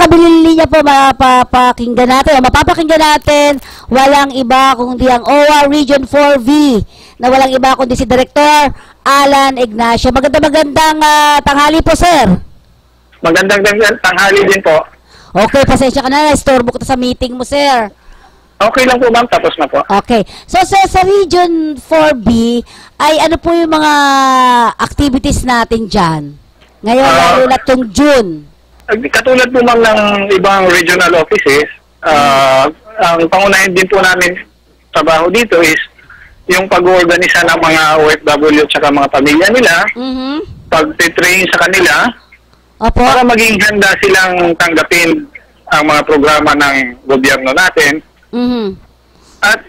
kabiling linya po mapapakinggan natin, walang iba kundi ang OWA Region 4V na walang iba kundi si Director Alan Ignacio. Magandang tanghali po, sir. Magandang tanghali din po. Okay, pasensya ka na, istorbo ko sa meeting mo, sir. Okay lang po, ma'am. Tapos na po. Okay. So, sir, sa Region 4B, ay ano po yung mga activities natin dyan? Ngayon, lalo na itong June. Katulad po, ma'am, ng ibang regional offices, ang pangunahin din po namin trabaho dito is yung pag-organisa ng mga OFW at saka mga pamilya nila, pag-train sa kanila, para maging handa silang tanggapin ang mga programa ng gobyerno natin. At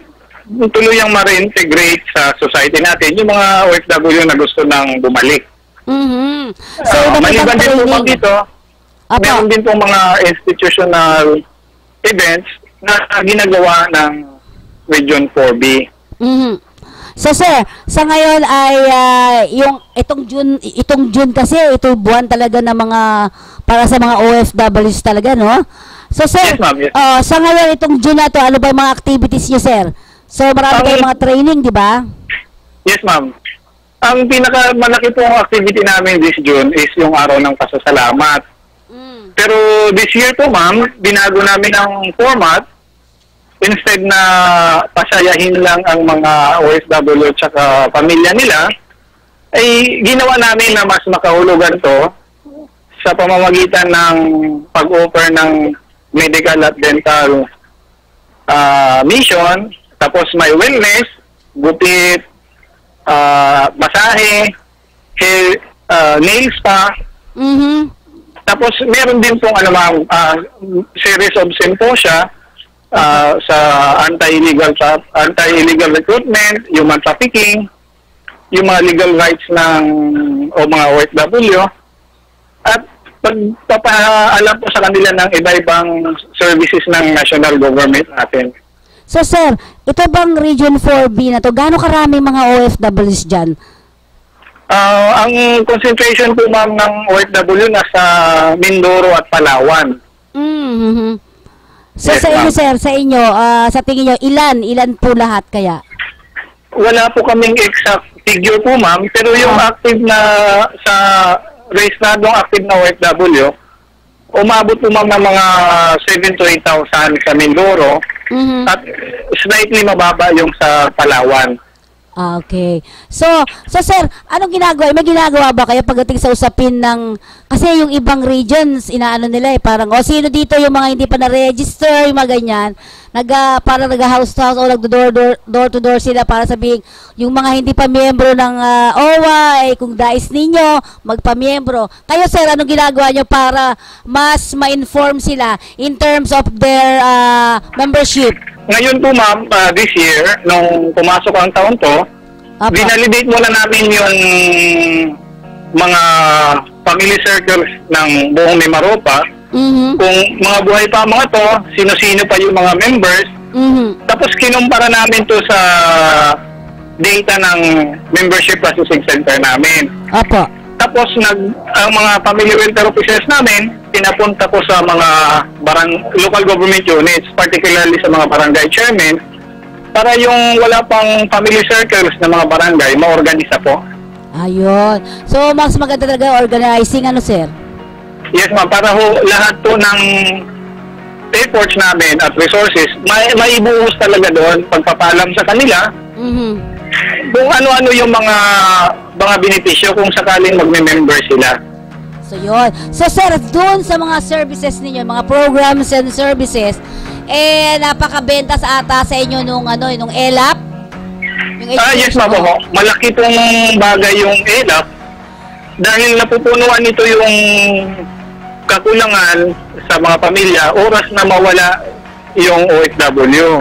tuluyang ma-reintegrate sa society natin yung mga OFW na gusto nang bumalik. So, maliban din po dito, meron din po mga institutional events na ginagawa ng Region 4B. So, sir, sa ngayon ay itong June kasi, ito buwan talaga ng mga para sa mga OFWs talaga, no? So, sir, yes, ma'am, yes. Sa ngayon itong June na to, ano ba yung mga activities niyo, sir? So, marami kayong mga training, di ba? Yes, ma'am. Ang pinakamalaki pong activity namin this June is yung araw ng pasasalamat. Pero this year po, ma'am, binago namin ang format. Instead na pasayahin lang ang mga OFW at saka pamilya nila, ay ginawa namin na mas makahulugan to sa pamamagitan ng pag-offer ng medical at dental mission, tapos may wellness, gupit, masahe, hair, nail spa. Tapos meron din pong series of symposia sa anti-illegal recruitment, human trafficking, yung mga legal rights o mga OFW, at pagpapaalam po sa kanila ng iba-ibang services ng national government natin. So, sir, ito bang Region 4B na to, gaano karami mga OFWs dyan? Ang concentration po, ma'am, ng OFW nasa Mindoro at Palawan. So, yes, sa inyo, sir, sa tingin nyo, ilan po lahat kaya? Wala po kaming exact figure po, ma'am, pero yung active na sa rehistradong active na OFW, umabot po, ma'am, ng mga 7,000 to 8,000 sa Mindoro, at slightly mababa yung sa Palawan. Okay. So sir, anong ginagawa? May ginagawa ba kayo pagdating sa usapin ng, kasi yung ibang regions, inaano nila parang, sino dito yung mga hindi pa na-register, yung mga ganyan, parang nag-house to house o nag-door to door sila para sabihin, yung mga hindi pa miyembro ng OWA, kung dais ninyo, magpa-miyembro. Kayo, sir, anong ginagawa nyo para mas ma-inform sila in terms of their membership? Ngayon po, ma'am, this year, nung pumasok ang taon to, binalidate muna namin yung mga family circles ng buong Mimaropa. Kung mga buhay pa mga to, sino-sino pa yung mga members. Tapos kinumpara namin to sa data ng membership processing center namin. Tapos ang mga family welfare officers namin, pinapunta ko sa mga local government units, particularly sa mga barangay chairmen, para yung wala pang family circles ng mga barangay, ma-organisa po. Ayun. So, mas maganda talaga organizing, sir? Yes, ma'am. Para lahat po ng efforts namin at resources, maibuhos talaga doon, pagpapalam sa kanila, kung ano-ano yung mga benepisyo kung sakaling magme-member sila. So, yun. So, sir, doon sa mga services ninyo, mga programs and services, napakabenta sa inyo nung ELAP? Yes, ma'am. Malaki pong bagay yung ELAP dahil napupunuan nito yung kakulangan sa mga pamilya, oras na mawala yung OFW.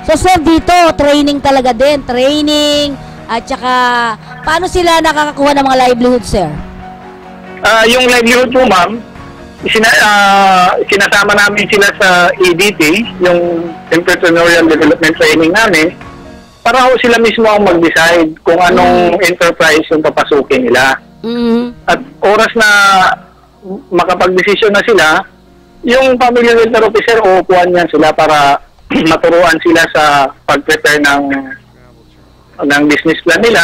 So, sir, dito, training talaga din. Training, at saka, paano sila nakakakuha ng mga livelihood, sir? Yung livelihood po, ma'am, sinasama namin sila sa EDT, yung Entrepreneurial Development Training namin, para ho sila mismo ang mag-decide kung anong enterprise yung papasukin nila. At oras na makapag-desisyon na sila, yung family welfare officer, uupuan yan sila para maturuan sila sa pag-prepare ng business plan nila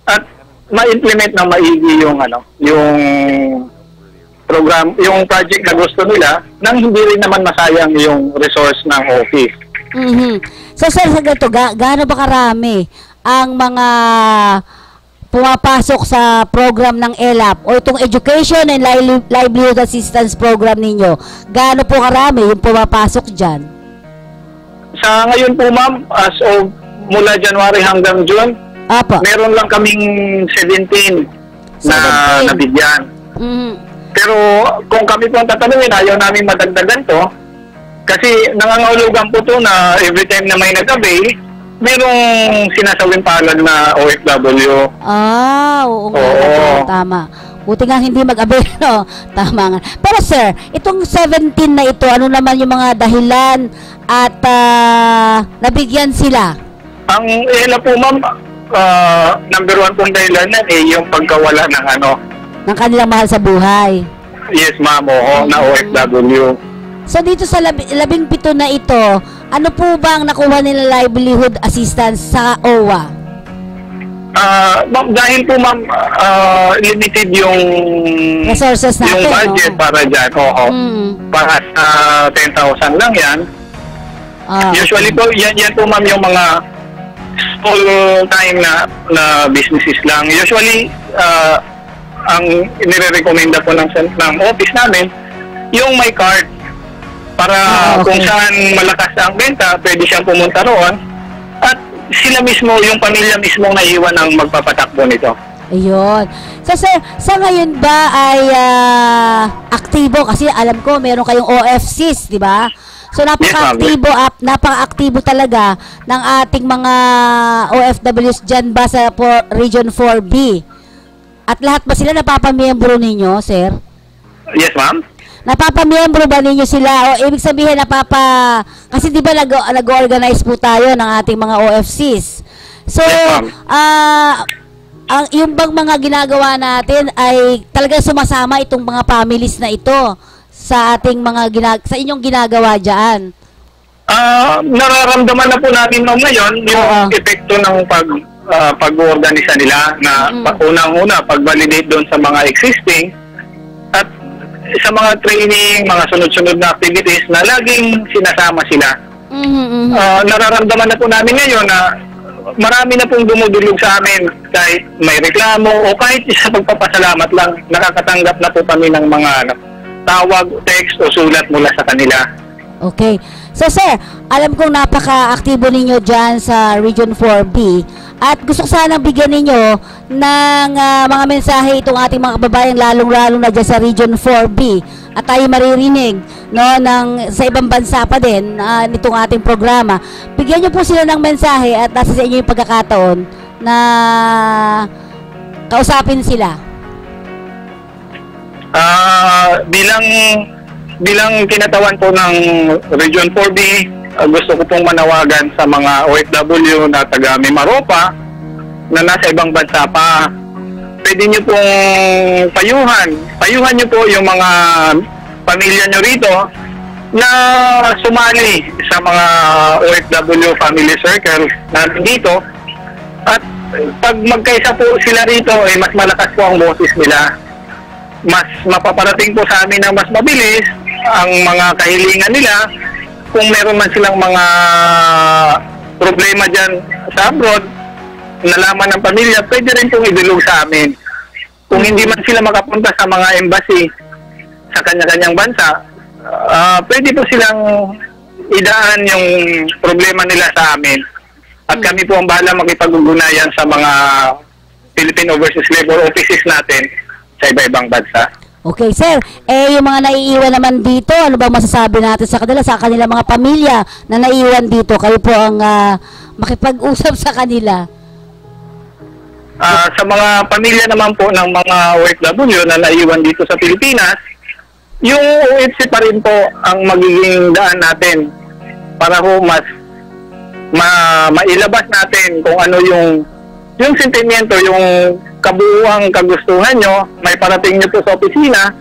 at ma-implement na maigi yung yung program, yung project na gusto nila nang hindi rin naman masayang yung resource ng office. So sir, sa ganito, gaano ba karami ang mga pumapasok sa program ng ELAP o itong Education and Livelihood Assistance Program ninyo? Gaano po karami yung pumapasok dyan? Sa ngayon po ma'am, as of mula January hanggang June, Apo. meron lang kaming 17 na nabigyan. Pero kung kami po ang tatanungin, ayaw namin madagdagan to kasi nangangahulugan po to na every time na may nag-avail, merong sinasawing palad na OFW. Oo nga, tama. Buti nga hindi mag-avail, no? Tama nga. Pero sir, itong 17 na ito, ano naman yung mga dahilan at nabigyan sila? Ang ELA po ma'am, number one pong dahilan na yung pagkawala ng ng kanilang mahal sa buhay. Yes ma'am, na OFW. So dito sa 17 na ito, ano po ba ang nakuha nila livelihood assistance sa OWA? Ma'am, dahil po ma'am, limited yung resources natin, yung budget para dyan. Para 10,000 lang yan. Usually po, yan po ma'am yung mga small time na businesses lang. Usually, ang nire-recommenda po ng office namin, yung may card para kung saan malakas ang benta, pwede siyang pumunta roon at sila mismo, yung pamilya mismo naiwan ang magpapatakbo nito. Ayun. So sir, sa ngayon ba ay aktibo? Kasi alam ko meron kayong OFCs, di ba? So napaka-aktibo, napaka-aktibo talaga ng ating mga OFWs dyan ba sa Region 4B? At lahat ba sila napapamiyembro ninyo, sir? Yes, ma'am. Napapamiyembro ba ninyo sila? O ibig sabihin kasi di ba nag-organize po tayo ng ating mga OFCs. So, yes, yung bang mga ginagawa natin ay talagang sumasama itong mga families na ito sa ating sa inyong ginagawa diyan? Nararamdaman na po natin ngayon yung epekto ng pag-organisa nila na unang-una pag-validate doon sa mga existing at sa mga training, mga sunod-sunod na activities na laging sinasama sila. Nararamdaman na po namin ngayon na marami na pong dumudulog sa amin kahit may reklamo o kahit sa pagpapasalamat lang, nakakatanggap na po kami ng mga tawag, text o sulat mula sa kanila. Okay. So sir, alam kong napaka-aktibo ninyo dyan sa Region 4B at gusto ko sanang bigyan ninyo ng mga mensahe itong ating mga kababayan lalong-lalong na dyan sa Region 4B at tayo maririnig sa ibang bansa pa din nitong ating programa. Bigyan nyo po sila ng mensahe at nasa sa inyo yung pagkakataon na kausapin sila. Bilang kinatawan po ng Region 4B, gusto ko pong manawagan sa mga OFW na taga Mimaropa na nasa ibang bansa pa. Pwede nyo pong payuhan nyo po yung mga pamilya nyo rito na sumali sa mga OFW family circle na dito. At pag magkaisa po sila rito, mas malakas po ang boses nila. Mas mapaparating po sa amin na mas mabilis ang mga kahilingan nila. Kung meron man silang mga problema dyan sa abroad, nalaman ng pamilya, pwede rin pong idulog sa amin. Kung hindi man sila makapunta sa mga embassy sa kanya-kanyang bansa, pwede po silang idaan yung problema nila sa amin. At kami po ang bahala makipag-ugnayan sa mga Philippine Overseas Labor Offices natin sa iba-ibang bansa. Okay, sir. Yung mga naiiwan naman dito, ano ba masasabi natin sa kanila, sa kanilang mga pamilya na naiiwan dito? Kayo po ang makipag-usap sa kanila. Sa mga pamilya naman po ng mga OFW na naiwan dito sa Pilipinas, yung OFC pa rin po ang magiging daan natin para po mas mailabas natin kung ano yung sentimiento, yung kabuuang kagustuhan nyo, may parating nyo po sa opisina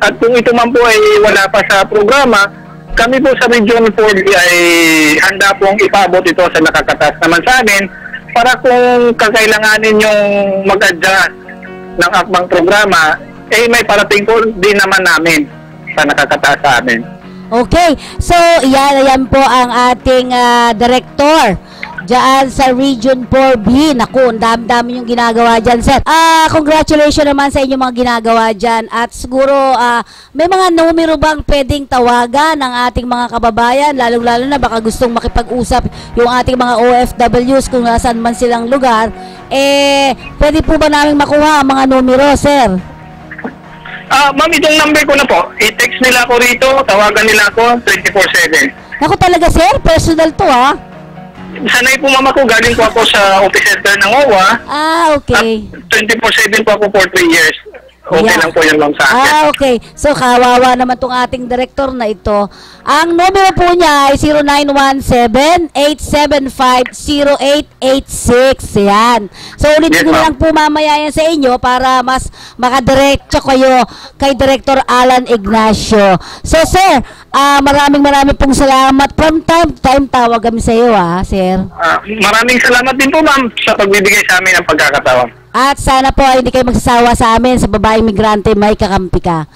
At kung ito man po ay wala pa sa programa, kami po sa Region 4 ay handa pong ipabot ito sa nakakatas naman sa amin para kung kakailanganin yung mag-adjust ng akbang programa, may parating po din naman namin sa nakakatas sa amin. Okay, so yan po ang ating director dyan sa Region 4B. Naku, ang dami-dami yung ginagawa dyan, sir. Congratulations naman sa inyong mga ginagawa dyan. At siguro, may mga numero bang pwedeng tawagan ng ating mga kababayan, lalong-lalo na baka gustong makipag-usap yung ating mga OFWs kung nasaan man silang lugar, pwede po ba namin makuha ang mga numero, sir? Ma'am, itong number ko na po. I-text nila ako rito, tawagan nila ako 24/7. Naku talaga, sir, personal to, ha? Sanay po mama ko, galing po ako sa office center ng OWA. Okay. At 24/7 po ako for 3 years. Okay lang po yun lang sa akin. Okay. So, kawawa naman tong ating director na ito. Ang numero po niya ay 0917-875-0886. Yan. So, ulitin ko na lang po mamaya yan sa inyo para mas makadiretso kayo kay Director Alan Ignacio. So, sir, maraming pong salamat. From time to time, tawag kami sa iyo, sir. Maraming salamat din po, ma'am, sa pagbibigay sa amin ng pagkakataon. At sana po hindi kayo magsasawa sa amin sa babaeng migrante, may kakampi ka.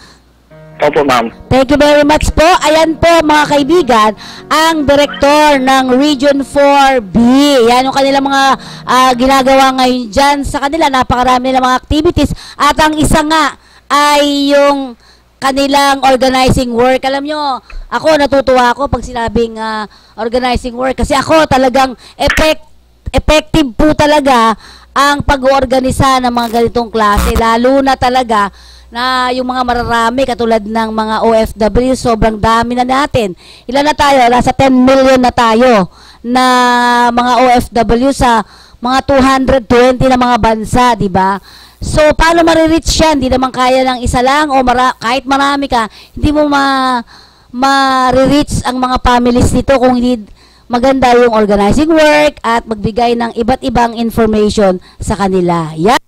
Opo, ma'am. Thank you very much po. Ayan po mga kaibigan, ang direktor ng Region 4B. Yan yung kanilang mga ginagawa ngayon dyan. Sa kanila, napakarami nilang mga activities. At ang isa nga ay yung kanilang organizing work. Alam nyo, ako natutuwa ako pag sinabing organizing work. Kasi ako talagang effective po talaga ang pag-oorganisa ng mga ganitong klase. Lalo na talaga na yung mga mararami katulad ng mga OFW, sobrang dami na natin. Ilan na tayo? Nasa 10 million na tayo na mga OFW sa mga 220 na mga bansa, di ba? So, paano marireach yan? Hindi naman kaya ng isa lang o kahit marami ka, hindi mo ma-reach ang mga families nito kung hindi maganda yung organizing work at magbigay ng iba't ibang information sa kanila. Yan.